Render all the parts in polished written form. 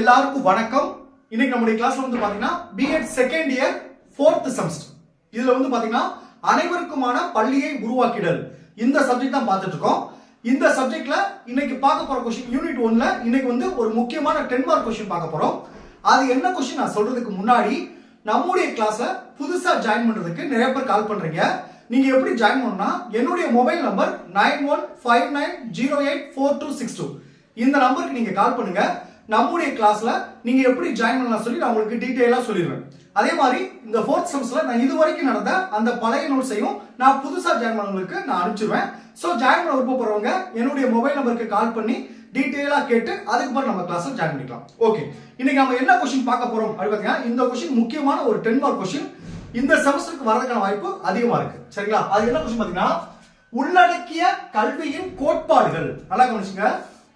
எல்லாருக்கும் வணக்கம். இன்னைக்கு நம்முடைய கிளாஸ்ல வந்து பாத்தீங்கன்னா BEd second year 4th semester. இதுல வந்து பாத்தீங்கன்னா அனைவருக்குமான பள்ளியை உருவாக்கிடல் இந்த சப்ஜெக்ட் தான் பார்த்துட்டு இருக்கோம். இந்த சப்ஜெக்ட்ல இன்னைக்கு பார்க்க போற क्वेश्चन யூனிட் 1ல இன்னைக்கு வந்து ஒரு முக்கியமான 10 மார்க் क्वेश्चन பார்க்க போறோம். அது என்ன क्वेश्चन நான் சொல்றதுக்கு முன்னாடி நம்முடைய கிளாஸ்ல புதுசா ஜாயின் பண்றதுக்கு நிறைய பேர் கால் பண்றீங்க. நீங்க எப்படி ஜாயின் பண்ணனும்னா என்னுடைய மொபைல் நம்பர் 9159084262 இந்த நம்பருக்கு நீங்க கால் பண்ணுங்க. நம்முடைய கிளாஸ்ல நீங்க எப்படி ஜாயின் பண்ணலாம் சொல்லி நான் உங்களுக்கு டீடைலா சொல்லிடுவேன். அதே மாதிரி இந்த 4th செமஸ்டர்ல நான் இதுவரைக்கும் நடந்த அந்த பழைய நோட்ஸையும் நான் புதுசா ஜாயின் பண்ணவங்களுக்கு நான் அனுப்பிச்சிடுவேன். சோ ஜாயின் பண்ண விருப்பப்படுறவங்க என்னுடைய மொபைல் நம்பருக்கு கால் பண்ணி டீடைலா கேட்டு அதுக்கப்புறம் நம்ம கிளாஸ்ல ஜாயின் பண்ணிக்கலாம். ஓகே, இன்னைக்கு நம்ம என்ன क्वेश्चन பார்க்க போறோம் அப்படி பாத்தீங்கன்னா இந்த क्वेश्चन முக்கியமான ஒரு 10 மார்க் क्वेश्चन. இந்த செமஸ்டருக்கு வரதுக்கான வாய்ப்பு அதிகமா இருக்கு. சரிங்களா? அது என்ன क्वेश्चन பாத்தீங்கன்னா உள்ளடக்கிய கல்வியின் கோட்பாடுகள். நல்லா கவனிச்சுங்க.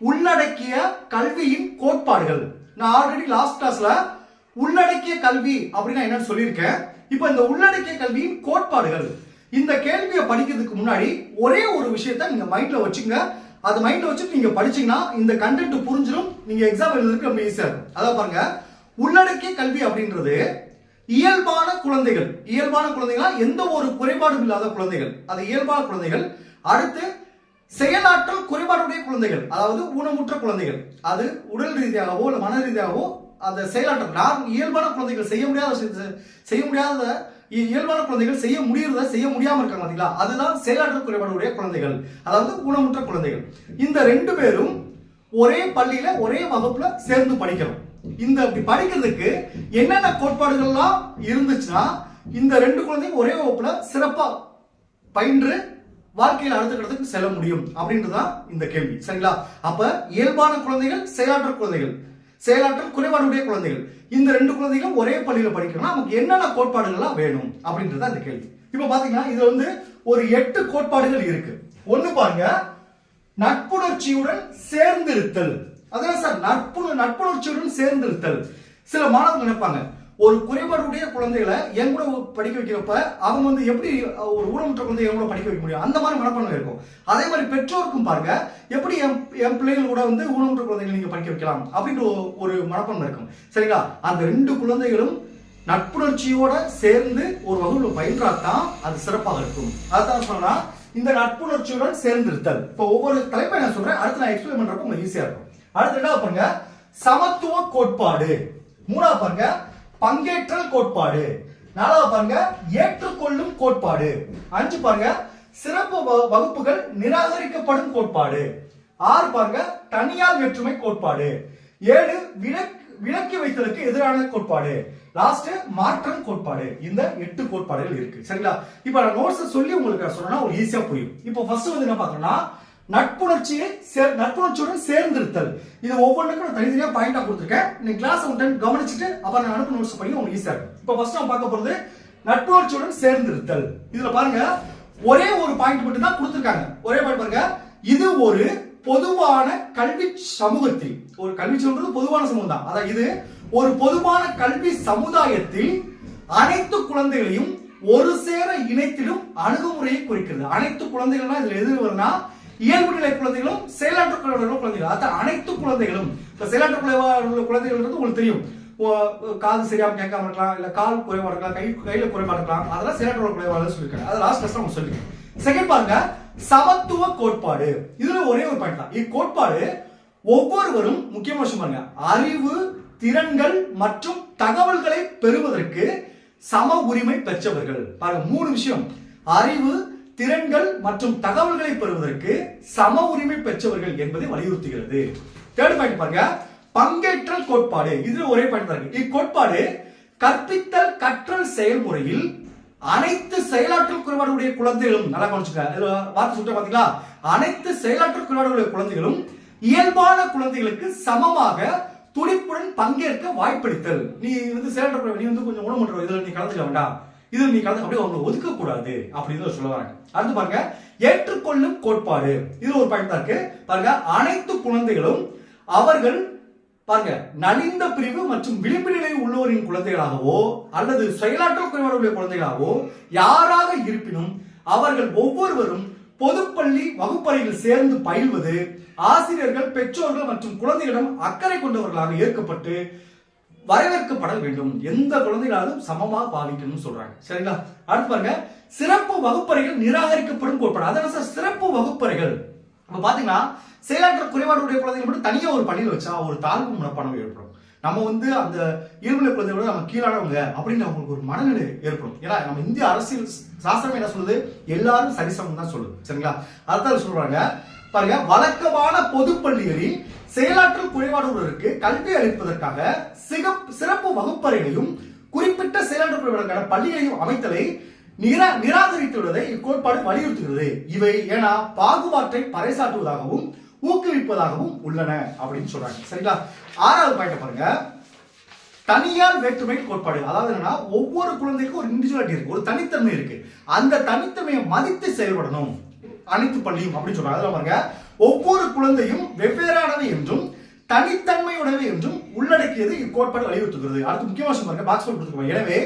உள்ளடக்கிய கல்வியின் கோட்பாடுகள். நான் ஆல்ரெடி லாஸ்ட் கிளாஸ்ல உள்ளடக்கிய கல்வி அப்படின்னா என்னன்னு சொல்லியிருக்கேன். இப்போ இந்த உள்ளடக்கிய கல்வியின் கோட்பாடுகள் இந்த கேள்வியை படிக்கிறதுக்கு முன்னாடி ஒரே ஒரு விஷயத்தை நீங்க மைண்ட்ல வச்சுங்க. அது மைண்ட்ல வச்சுட்டு நீங்க படிச்சீங்கன்னா இந்த கண்டென்ட் புரிஞ்சிடும். நீங்க எக்ஸாம் எழுதுறதுக்கு ரொம்ப ஈஸியா இருக்கும். அதான் பாருங்க, உள்ளடக்கிய கல்வி அப்படின்றது இயல்பான குழந்தைகள். இயல்பான குழந்தைகளா எந்த ஒரு குறைபாடும் இல்லாத குழந்தைகள், அது இயல்பான குழந்தைகள். அடுத்து செயலாற்றல் குறைபாடுடைய குழந்தைகள், அதாவது ஊனமுற்ற குழந்தைகள். அது உடல் ரீதியாகவோ இல்ல மன ரீதியாகவோ அந்த செயலாற்றல் இயல்பான குழந்தைகள் செய்ய முடியாத இயல்பான குழந்தைகள் செய்ய முடியாம இருக்காங்க பாத்தீங்களா, அதுதான் செயலாற்றல் குறைபாடுடைய குழந்தைகள், அதாவது ஊனமுற்ற குழந்தைகள். இந்த ரெண்டு பேரும் ஒரே பள்ளியில ஒரே வகுப்புல சேர்ந்து படிக்கிறோம். இந்த அப்படி படிக்கிறதுக்கு என்னென்ன கோட்பாடுகள்லாம் இருந்துச்சுன்னா இந்த ரெண்டு குழந்தைங்க ஒரே வகுப்புல சிறப்பா பயின்று வாழ்க்கையில் அடுத்த கட்டத்துக்கு செல்ல முடியும் அப்படின்றதுதான் இந்த கேள்வி. சரிங்களா? அப்ப இயல்பான குழந்தைகள், செயலாற்றல் குழந்தைகள், செயலாற்றல் குறைபாடுடைய குழந்தைகள், இந்த ரெண்டு குழந்தைகளும் ஒரே பள்ளியில படிக்கணும்னா நமக்கு என்னென்ன கோட்பாடுகள்லாம் வேணும் அப்படின்றத இந்த கேள்வி. இப்ப பாத்தீங்கன்னா இதுல வந்து ஒரு 8 கோட்பாடுகள் இருக்கு. ஒண்ணு பாருங்க, நட்புணர்ச்சியுடன் சேர்ந்திருத்தல். அதான் சார் நட்புணர்ச்சியுடன் சேர்ந்திருத்தல். சில மாணவர்கள் நினைப்பாங்க ஒரு குறைபாடுடைய குழந்தைகளை என் கூட படிக்க வைக்கிறப்ப அவங்க வந்து எப்படி ஒரு ஊனமுற்ற குழந்தை என் கூட படிக்க வைக்க முடியும், அந்த மாதிரி மனப்பான்மை இருக்கும். அதே மாதிரி பெற்றோருக்கும் பாருங்க, எப்படி என் பிள்ளைகள் கூட வந்து ஊனமுற்ற குழந்தைகளை நீங்க படிக்க வைக்கலாம் அப்படின்ற ஒரு மனப்பான்மை இருக்கும். சரிங்களா? அந்த ரெண்டு குழந்தைகளும் நட்புணர்ச்சியோட சேர்ந்து ஒரு வகுப்புல பயின்றாதான் அது சிறப்பாக இருக்கும். அதான் சொன்னா இந்த நட்புணர்ச்சியுடன் சேர்ந்திருத்தல். இப்போ ஒவ்வொரு தலைப்பை நான் சொல்றேன், அடுத்து நான் எக்ஸ்பிளைன் பண்றப்ப உங்களுக்கு ஈஸியா இருக்கும். அடுத்து ரெண்டாவது பாருங்க, சமத்துவ கோட்பாடு. மூணாவது பாருங்க, பங்கேற்றல் கோட்பாடு. நாலாவது பாருங்க, ஏற்றுக்கொள்ளும் கோட்பாடு. 5 பாருங்க, சிறப்பு வகுப்புகள் நிராகரிக்கப்படும் கோட்பாடு. 6 பாருங்க, தனியார் வேற்றுமை கோட்பாடு. 7 விலக்கி வைத்தலுக்கு எதிரான கோட்பாடு. லாஸ்ட் மாற்றம் கோட்பாடு. இந்த 8 கோட்பாடுகள் இருக்கு. சரிங்களா? இப்ப நான் நோட்ஸ் சொல்லி உங்களுக்கு சொன்னா ஒரு ஈஸியா புரியும். இப்போ ஃபர்ஸ்ட் வந்து என்ன பார்க்கணும்னா நட்புணர்ச்சியுடன் சேர்ந்திருத்தல். இது ஒவ்வொன்றுக்கும் நான் தனித்தனியா பாயிண்டா கொடுத்திருக்கேன். நீங்க கிளாஸ் ஒரு டைம் கவனிச்சுட்டு அப்புறம் நான் அனுப்பு நோட்ஸ் பண்ணி உங்களுக்கு ஈஸியா இருக்கும். இப்போ ஃபர்ஸ்ட் நம்ம பார்க்க போறது நட்புணர்ச்சியுடன் சேர்ந்திருத்தல். இதுல பாருங்க ஒரே ஒரு பாயிண்ட் மட்டும் தான் கொடுத்திருக்காங்க. ஒரே பாயிண்ட் பாருங்க, இது ஒரு பொதுவான கல்வி சமூகத்தில், ஒரு கல்வி சமூகம் பொதுவான சமூகம் தான். அதாவது இது ஒரு பொதுவான கல்வி சமுதாயத்தில் அனைத்து குழந்தைகளையும் ஒரு சேர இணைத்திடும் அணுகுமுறையை குறிக்கிறது. அனைத்து குழந்தைகள்னா இதுல எது வரும்னா இயல்பு நிலை குழந்தைகளும் செயலாற்றல் குழந்தைகள். அதான் அனைத்து குழந்தைகளும். இப்ப செயலாற்றல் குழந்தைகள் உங்களுக்கு தெரியும், காது சரியாம கேட்காம இருக்கலாம், இல்ல கால் குறைபாடு இருக்கலாம், கையில குறைபாடு இருக்கலாம், அதெல்லாம் செயலாற்றல் குறைபாடு சொல்லிருக்காங்க. அது லாஸ்ட் கிளாஸ்ல நம்ம சொல்லிருக்கேன். செகண்ட் பாருங்க, சமத்துவ கோட்பாடு. இதுல ஒரே ஒரு பாயிண்ட் தான். இக்கோட்பாடு ஒவ்வொருவரும் முக்கியமான விஷயம் பாருங்க, அறிவு, திறன்கள் மற்றும் தகவல்களை பெறுவதற்கு சம உரிமை பெற்றவர்கள். பாருங்க 3 விஷயம், அறிவு, திறன்கள் மற்றும் தகவல்களை பெறுவதற்கு சம உரிமை பெற்றவர்கள் என்பதை வலியுறுத்துகிறது. தேர்ட் பாயிண்ட் பாருங்க, பங்கேற்றல் கோட்பாடு. இதுல ஒரே பாயிண்ட் பாருங்க, இக்கோட்பாடு கற்பித்தல் கற்றல் செயல்முறையில் அனைத்து செயலாற்றல் குறைபாடுடைய குழந்தைகளும், நல்லா கவனிச்சுங்க, வார்த்தை சொல்லிட்டு பாத்தீங்களா, அனைத்து செயலாற்றல் குறைபாடுடைய குழந்தைகளும் இயல்பான குழந்தைகளுக்கு சமமாக துடிப்புடன் பங்கேற்க வாய்ப்பளித்தல். நீ வந்து செயலாற்றல், நீ வந்து கொஞ்சம் ஊனமுற்ற, இதுல நீ கலந்துக்க வேண்டாம், இது நீ கலந்து அப்படியே அவங்க ஒதுக்க கூடாது அப்படின்னு சொல்ல வராங்க. அடுத்து பாருங்க, ஏற்றுக்கொள்ளும் கோட்பாடு. இது ஒரு பாயிண்ட் தான் இருக்கு. பாருங்க, அனைத்து குழந்தைகளும் அவர்கள் பாருங்க நலிந்த பிரிவு மற்றும் விளிம்பு நிலை உள்ளோரின் குழந்தைகளாகவோ அல்லது செயலாற்றல் குறைபாடுடைய குழந்தைகளாகவோ யாராக இருப்பினும் அவர்கள் ஒவ்வொருவரும் பொதுப்பள்ளி வகுப்பறையில் சேர்ந்து பயில்வது ஆசிரியர்கள், பெற்றோர்கள் மற்றும் குழந்தைகளிடம் அக்கறை கொண்டவர்களாக ஏற்கப்பட்டு வரவேற்கப்பட வேண்டும். எந்த குழந்தைகளாலும் சமமாக பாவிக்கணும்னு சொல்றாங்க. சரிங்களா? அடுத்து பாருங்க, சிறப்பு வகுப்பறைகள் நிராகரிக்கப்படும் கோட்பாடு. அதாவது சிறப்பு வகுப்பறைகள் இப்ப பாத்தீங்கன்னா செயலாற்றல் குறைபாடுடைய குழந்தைகள் மட்டும் தனியா ஒரு பள்ளியில் வச்சா ஒரு தாழ்வு மனப்பான்மை ஏற்படும். நம்ம அந்த இயல்புநிலை குழந்தைகளோட நம்ம கீழானவங்க அப்படின்னு அவங்களுக்கு ஒரு மனநிலை ஏற்படும். ஏன்னா நம்ம இந்திய அரசியல் சாஸ்திரம் என்ன சொல்லுது, எல்லாரும் சரிசமம் தான் சொல்லுது. சரிங்களா? அதான் சொல்றாங்க பாருங்க, வழக்கமான பொதுப்பள்ளிகளில் செயலாற்றல் குறைபாடுகளுக்கு கல்வி அளிப்பதற்காக சிறப்பு வகுப்பறைகளையும் குறிப்பிட்ட செயலாற்றல் குறைபாடுகளுக்கான பள்ளிகளையும் அமைத்தலை நிராகரித்துள்ளதை இக்கோட்பாடு வலியுறுத்துகிறது. இவை ஏன்னா பாகுபாட்டை பறைசாற்றுவதாகவும் ஊக்குவிப்பதாகவும் உள்ளன அப்படின்னு சொல்றாங்க. சரிங்களா? ஆறாவது பாயிண்ட் பாருங்க, தனியார் வேற்றுமை கோட்பாடு. அதாவது என்னன்னா, ஒவ்வொரு குழந்தைக்கும் ஒரு இண்டிவிஜுவாலிட்டி இருக்கு, ஒரு தனித்தன்மை இருக்கு. அந்த தனித்தன்மையை மதித்து செயல்படணும் அனைத்து பள்ளியும் அப்படின்னு சொல்றாங்க. அதுல பாருங்க, ஒவ்வொரு குழந்தையும் வெவ்வேறானவை என்றும் தனித்தன்மையுடையவை என்றும் உள்ளடக்கியது இக்கோட்பாடு வலியுறுத்துகிறது. அடுத்து முக்கியமான விஷயம் பாருங்க, பாக்ஸ் கொடுத்துருக்கோம். எனவே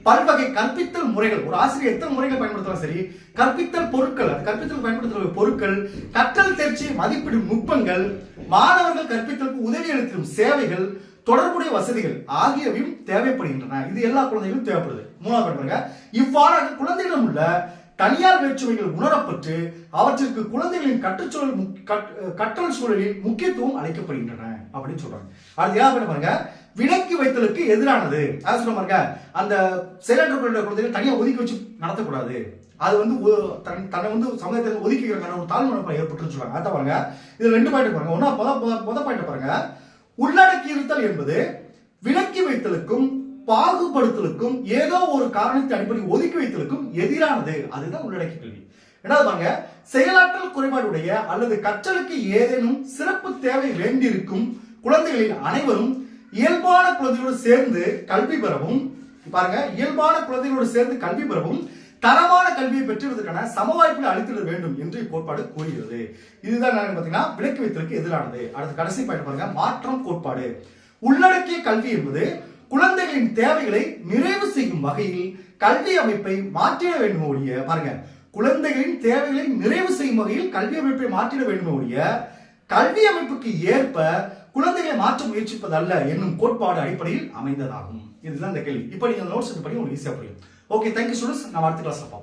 பல்வகை கற்பித்தல் முறைகள், ஒரு ஆசிரியர் எத்தனை முறைகள் பயன்படுத்தலாம் சரி, கற்பித்தல் பொருட்கள், கற்பித்தல் பயன்படுத்தும் பொருட்கள், கற்றல் தேர்ச்சி மதிப்பிடும் நுட்பங்கள், மாணவர்கள் கற்பித்தலுக்கு உதவி அளிக்கும் சேவைகள், தொடர்புடைய வசதிகள் ஆகியவையும் தேவைப்படுகின்றன. இது எல்லா குழந்தைகளும் தேவைப்படுது. மூணாவது பாருங்க, இவ்வாறாக குழந்தைகளிடம் உள்ள தனியார் வேற்றுமைகள் உணரப்பட்டு அவற்றிற்கு குழந்தைகளின் கற்றல் சூழலில் முக்கியத்துவம் அளிக்கப்படுகின்றன அப்படின்னு சொல்றாங்க. அது ஏன் பாருங்க, விலக்கி வைத்தலுக்கு எதிரானது. அதான் சொல்ல பாருங்க, அந்த செயலாற்றல் குழந்தைகள் தனியா ஒதுக்கி வச்சு நடத்தக்கூடாது. அது தன்னை சமுதாயத்தை ஒதுக்கிக்கிறதுக்கான ஒரு தாழ்வு மனப்பான்மை ஏற்பட்டு சொல்றாங்க. அதான் பாருங்க, இது ரெண்டு பாயிண்ட் பாருங்க. ஒன்னா முத பாயிண்ட் பாருங்க, உள்ளடக்கி இருத்தல் என்பது விலக்கி வைத்தலுக்கும் பாகுபடுத்தலுக்கும் ஏதோ ஒரு காரணத்தை அடிப்படையில் ஒதுக்கி வைத்தலுக்கும் எதிரானது. அதுதான் உள்ளடக்கி கல்வி. ரெண்டாவது பாருங்க, செயலாற்றல் குறைபாடுடைய அல்லது கற்றலுக்கு ஏதேனும் சிறப்பு தேவை வேண்டியிருக்கும் குழந்தைகளின் அனைவரும் இயல்பான குழந்தைகளோடு சேர்ந்து கல்வி பெறவும், பாருங்க, இயல்பான குழந்தைகளோடு சேர்ந்து கல்வி பெறவும் தரமான கல்வியை பெற்றுவதற்கான சம வாய்ப்புகளை அளித்திட வேண்டும் என்று கோட்பாடு கூறுகிறது. இதுதான் பாத்தீங்கன்னா விலக்கி வைத்தலுக்கு எதிரானது. அடுத்த கடைசி பாயிண்ட் பாருங்க, மாற்றம் கோட்பாடு. உள்ளடக்கிய கல்வி என்பது குழந்தைகளின் தேவைகளை நிறைவு செய்யும் வகையில் கல்வி அமைப்பை மாற்றிட வேண்டும் ஒழிய, பாருங்க, குழந்தைகளின் தேவைகளை நிறைவு செய்யும் வகையில் கல்வி அமைப்பை மாற்றிட வேண்டும் ஒழிய கல்வி அமைப்புக்கு ஏற்ப குழந்தைகளை மாற்ற முயற்சிப்பதல்ல என்னும் கோட்பாடு அடிப்படையில் அமைந்ததாகும். இதுதான் இந்த கேள்வி. இப்ப நீங்க நோட்ஸ் படி உங்களுக்கு ஈஸியா புரியும். Okay, thank you students. நான் அடுத்த கிளாஸ்ல பார்ப்போம்.